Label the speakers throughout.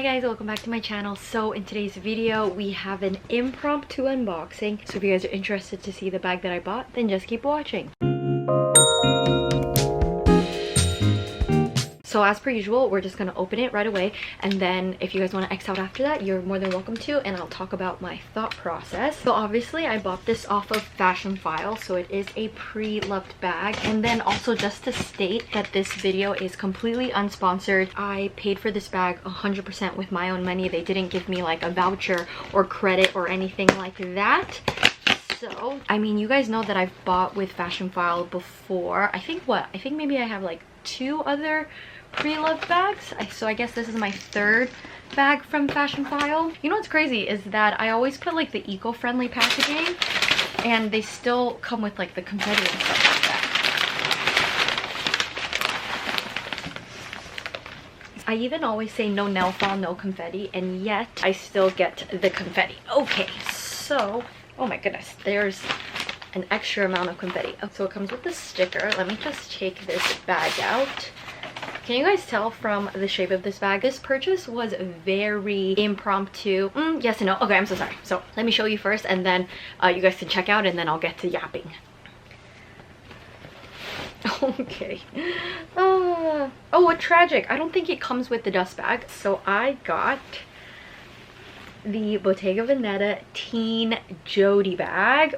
Speaker 1: guys, welcome back to my channel. So in today's video we have an impromptu unboxing, so if you guys are interested to see the bag that I bought, then just keep watching. So as per usual, we're just gonna open it right away, and then if you guys want to X out after that, you're more than welcome to, and I'll talk about my thought process. So obviously I bought this off of Fashionphile, so it is a pre-loved bag. And then also just to state that this video is completely unsponsored. I paid for this bag 100% with my own money. They didn't give me like a voucher or credit or anything like that. So I mean, you guys know that I've bought with Fashionphile before. I think maybe I have like 2 other pre-loved bags, so I guess this is my 3rd bag from Fashionphile. You know what's crazy is that I always put like the eco-friendly packaging, and they still come with like the confetti and stuff like that. I even always say no nail file, no confetti, and yet I still get the confetti. Okay, so oh my goodness, there's an extra amount of confetti. So it comes with the sticker. Let me just take this bag out. Can you guys tell from the shape of this bag? This purchase was very impromptu. Yes and no. Okay, I'm so sorry. So let me show you first, and then you guys can check out, and then I'll get to yapping. Okay. Oh, what tragic. I don't think it comes with the dust bag. So I got the Bottega Veneta Teen Jodie bag.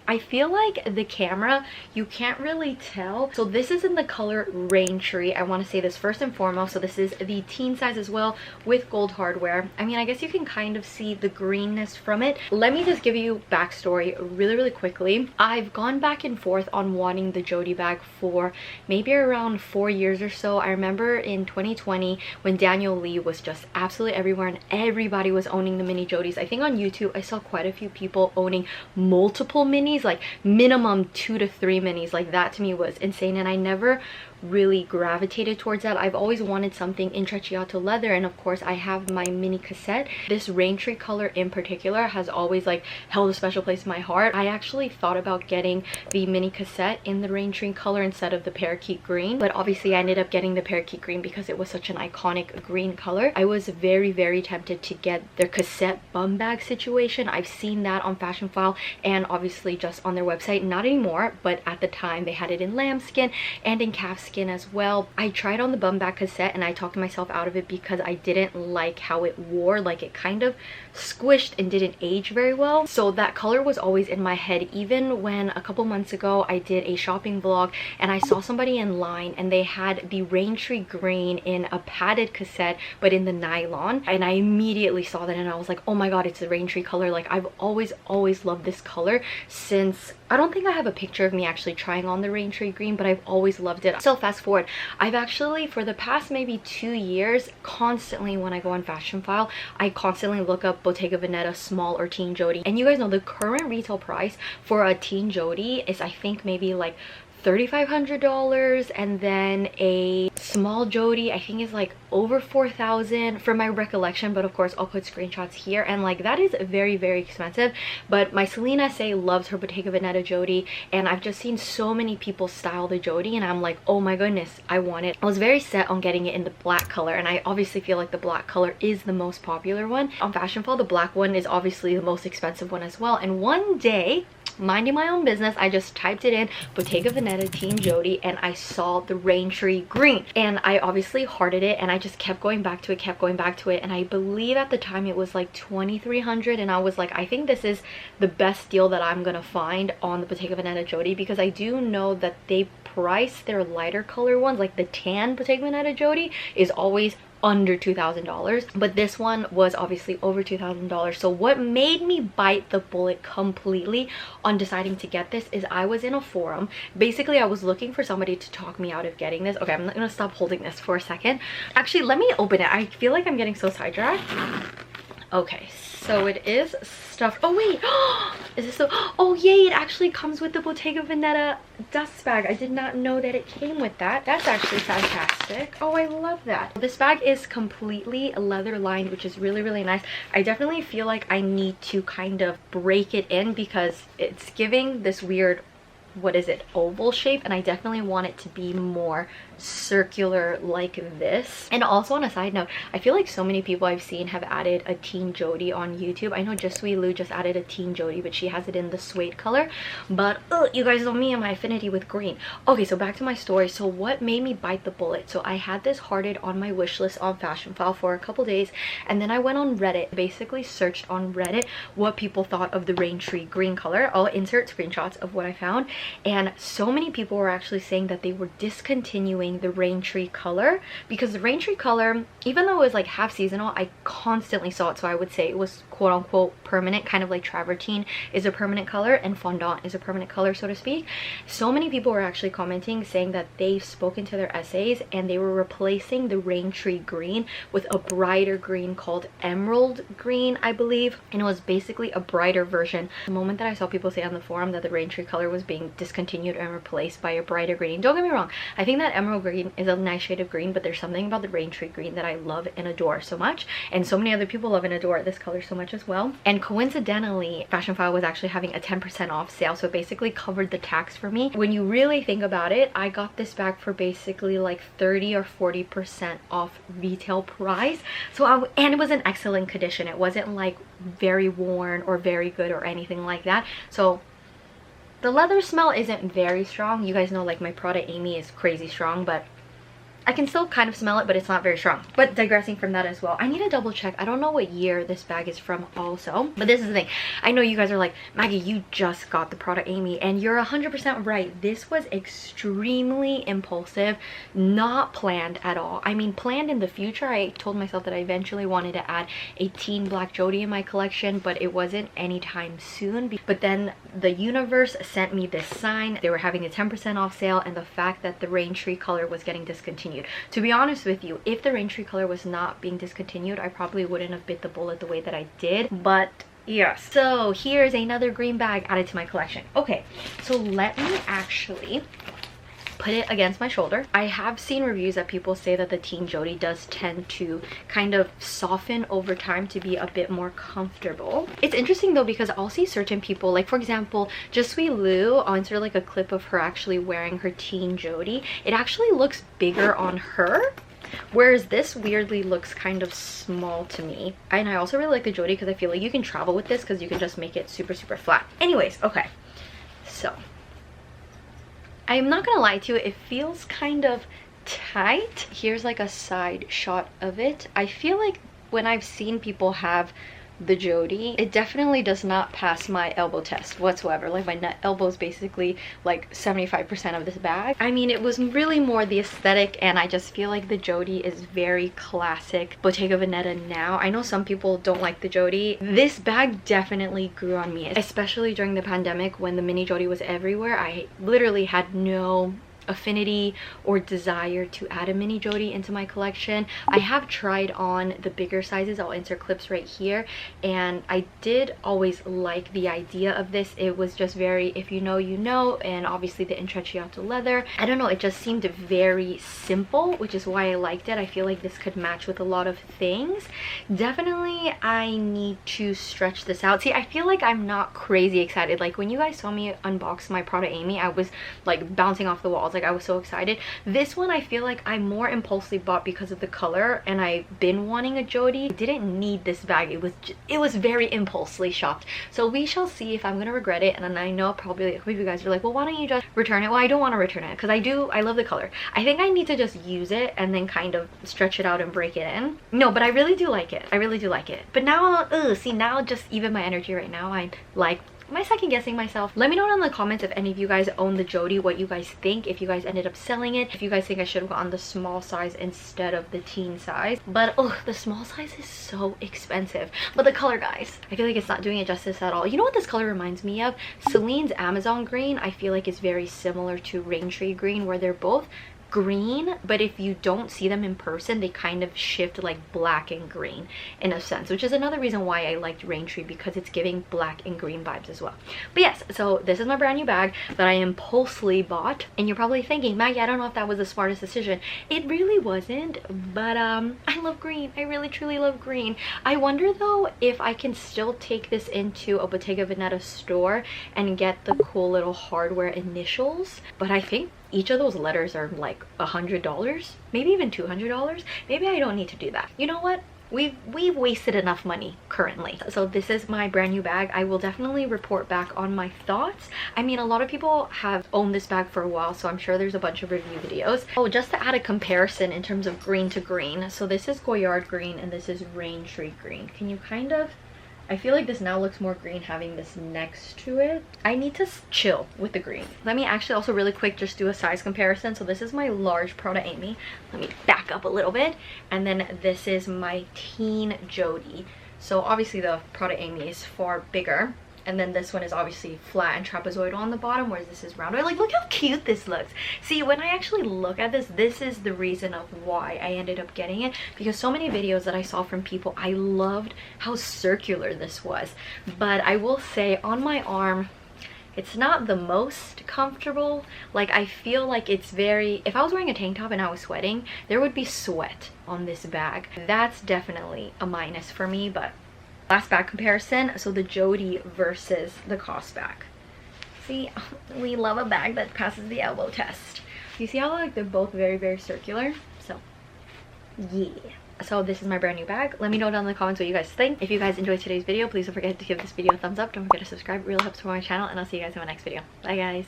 Speaker 1: I feel like the camera, you can't really tell. So this is in the color Rain Tree. I want to say this first and foremost. So this is the teen size as well with gold hardware. I mean, I guess you can kind of see the greenness from it. Let me just give you backstory really quickly. I've gone back and forth on wanting the Jodie bag for maybe around 4 years or so. I remember in 2020 when Daniel Lee was just absolutely everywhere and everybody was owning the mini Jodies. I think on YouTube I saw quite a few people owning multiple minis, like minimum 2 to 3 minis. Like that to me was insane, and I never really gravitated towards that. I've always wanted something intrecciato leather, and of course I have my mini cassette. This Rain Tree color in particular has always like held a special place in my heart. I actually thought about getting the mini cassette in the Rain Tree color instead of the parakeet green, but obviously I ended up getting the parakeet green because it was such an iconic green color. I was very tempted to get their cassette bum bag situation. I've seen that on Fashionphile and obviously just on their website. Not anymore, but at the time they had it in lambskin and in calfskin as well. I tried on the bum bag cassette and I talked myself out of it because I didn't like how it wore. Like it kind of squished and didn't age very well. So that color was always in my head, even when a couple months ago I did a shopping vlog and I saw somebody in line and they had the Rain Tree green in a padded cassette but in the nylon, and I immediately saw that and I was like, oh my god, it's the Rain Tree color. Like I've always loved this color since, I don't think I have a picture of me actually trying on the Rain Tree green, but I've always loved it. So fast forward, I've actually for the past maybe 2 years constantly, when I go on Fashionphile, I constantly look up Bottega Veneta small or Teen Jodie, and you guys know the current retail price for a Teen Jodie is I think maybe like $3,500, and then a small Jodie I think is like over 4,000 from my recollection, but of course I'll put screenshots here, and like that is very expensive. But my Celine SA loves her Bottega Veneta Jodie, and I've just seen so many people style the Jodie and I'm like, oh my goodness, I want it. I was very set on getting it in the black color, and I obviously feel like the black color is the most popular one on Fashionphile. The black one is obviously the most expensive one as well, and one day, minding my own business, I just typed it in Bottega Veneta Teen Jodie and I saw the Rain Tree green, and I obviously hearted it and I just kept going back to it, and I believe at the time it was like $2,300, and I was like, I think this is the best deal that I'm gonna find on the Bottega Veneta Jodie, because I do know that they price their lighter color ones, like the tan Bottega Veneta Jodie is always under $2,000, but this one was obviously over $2,000. So what made me bite the bullet completely on deciding to get this is I was in a forum. Basically I was looking for somebody to talk me out of getting this. Okay, I'm not gonna stop holding this for a second. Actually, let me open it. I feel like I'm getting so sidetracked. Okay, so it is stuffed. Oh wait, is this so? Oh yay, it actually comes with the Bottega Veneta dust bag. I did not know that it came with that. That's actually fantastic. Oh, I love that. This bag is completely leather lined, which is really nice. I definitely feel like I need to kind of break it in because it's giving this weird what is it, oval shape, and I definitely want it to be more circular like this. And also, on a side note, I feel like so many people I've seen have added a Teen Jodie on YouTube. I know Just Sweet Lou just added a Teen Jodie, but she has it in the suede color. But you guys know me and my affinity with green. Okay, so back to my story. So what made me bite the bullet? So I had this hearted on my wish list on Fashionphile for a couple days, and then I went on Reddit, basically searched on Reddit what people thought of the rain tree green color. I'll insert screenshots of what I found, and so many people were actually saying that they were discontinuing the rain tree color, because the rain tree color, even though it was like half seasonal, I constantly saw it. So I would say it was quote unquote permanent, kind of like travertine is a permanent color and fondant is a permanent color, so to speak. So many people were actually commenting saying that they've spoken to their essays and they were replacing the rain tree green with a brighter green called emerald green, I believe, and it was basically a brighter version. The moment that I saw people say on the forum that the rain tree color was being discontinued and replaced by a brighter green, don't get me wrong, I think that emerald green is a nice shade of green, but there's something about the rain tree green that I love and adore so much, and so many other people love and adore this color so much as well. And coincidentally, Fashionphile was actually having a 10% off sale, so it basically covered the tax for me. When you really think about it, I got this bag for basically like 30 or 40% off retail price. So and it was in excellent condition. It wasn't like very worn or very good or anything like that. So the leather smell isn't very strong. You guys know like my Prada Amy is crazy strong, but I can still kind of smell it, but it's not very strong. But digressing from that as well, I need to double check. I don't know what year this bag is from also, but this is the thing. I know you guys are like, Maggie, you just got the Prada Amy, and you're 100% right. This was extremely impulsive, not planned at all. I mean, planned in the future. I told myself that I eventually wanted to add a teen black Jodie in my collection, but it wasn't anytime soon. But then the universe sent me this sign. They were having a 10% off sale, and the fact that the rain tree color was getting discontinued. To be honest with you, if the rain tree color was not being discontinued, I probably wouldn't have bit the bullet the way that I did. But yes, so here's another green bag added to my collection. Okay, so let me actually put it against my shoulder. I have seen reviews that people say that the Teen Jodie does tend to kind of soften over time to be a bit more comfortable. It's interesting though, because I'll see certain people, like for example, Just Sweet Lou, I'll insert like a clip of her actually wearing her Teen Jodie. It actually looks bigger on her, whereas this weirdly looks kind of small to me. And I also really like the Jodie because I feel like you can travel with this because you can just make it super flat. Anyways, okay, so I'm not gonna lie to you, it feels kind of tight. Here's like a side shot of it. I feel like when I've seen people have the Jodie, it definitely does not pass my elbow test whatsoever. Like my elbow is basically like 75% of this bag. I mean, it was really more the aesthetic, and I just feel like the Jodie is very classic Bottega Veneta now. I know some people don't like the Jodie. This bag definitely grew on me, especially during the pandemic when the mini Jodie was everywhere. I literally had no affinity or desire to add a mini Jodie into my collection. I have tried on the bigger sizes. I'll insert clips right here, and I did always like the idea of this. It was just very, if you know, you know, and obviously the intrecciato leather. I don't know, it just seemed very simple, which is why I liked it. I feel like this could match with a lot of things. Definitely I need to stretch this out. See, I feel like I'm not crazy excited. Like when you guys saw me unbox my Prada Amy, I was like bouncing off the walls. Like I was so excited. This one I feel like I more impulsively bought because of the color, and I've been wanting a Jodie. I didn't need this bag. It was very impulsively shopped. So we shall see if I'm gonna regret it. And then I know probably a couple of you guys are like, well, why don't you just return it? Well, I don't want to return it because I love the color. I think I need to just use it and then kind of stretch it out and break it in. No, but I really do like it. I really do like it. But now, see, now just even my energy right now, I'm like, am I second guessing myself? Let me know in the comments if any of you guys own the Jodie, what you guys think, if you guys ended up selling it, if you guys think I should have gotten the small size instead of the teen size. But oh, the small size is so expensive. But the color, guys, I feel like it's not doing it justice at all. You know what this color reminds me of? Celine's Amazon green, I feel like is very similar to Rain Tree green, where they're both green, but if you don't see them in person, they kind of shift like black and green in a sense, which is another reason why I liked Raintree, because it's giving black and green vibes as well. But yes, so this is my brand new bag that I impulsively bought, and you're probably thinking, Maggie, I don't know if that was the smartest decision. It really wasn't, but I love green. I really truly love green. I wonder though if I can still take this into a Bottega Veneta store and get the cool little hardware initials, but I think each of those letters are like $100, maybe even $200. Maybe I don't need to do that. You know what? We've wasted enough money currently. So this is my brand new bag. I will definitely report back on my thoughts. I mean, a lot of people have owned this bag for a while, so I'm sure there's a bunch of review videos. Oh, just to add a comparison in terms of green to green. So this is Goyard green and this is Raintree green. Can you kind of... I feel like this now looks more green having this next to it. I need to chill with the green. Let me actually also really quick just do a size comparison. So this is my large Prada Amy. Let me back up a little bit. And then this is my Teen Jodie. So obviously the Prada Amy is far bigger. And then this one is obviously flat and trapezoidal on the bottom, whereas this is rounded. Like, look how cute this looks. See, when I actually look at this, this is the reason of why I ended up getting it. Because so many videos that I saw from people, I loved how circular this was. But I will say, on my arm, it's not the most comfortable. Like, I feel like it's very... If I was wearing a tank top and I was sweating, there would be sweat on this bag. That's definitely a minus for me, but... Last bag comparison, so the Jodie versus the COS bag. See, we love a bag that passes the elbow test. You see how like they're both very, very circular? So, yeah. So this is my brand new bag. Let me know down in the comments what you guys think. If you guys enjoyed today's video, please don't forget to give this video a thumbs up. Don't forget to subscribe. It really helps for my channel, and I'll see you guys in my next video. Bye, guys.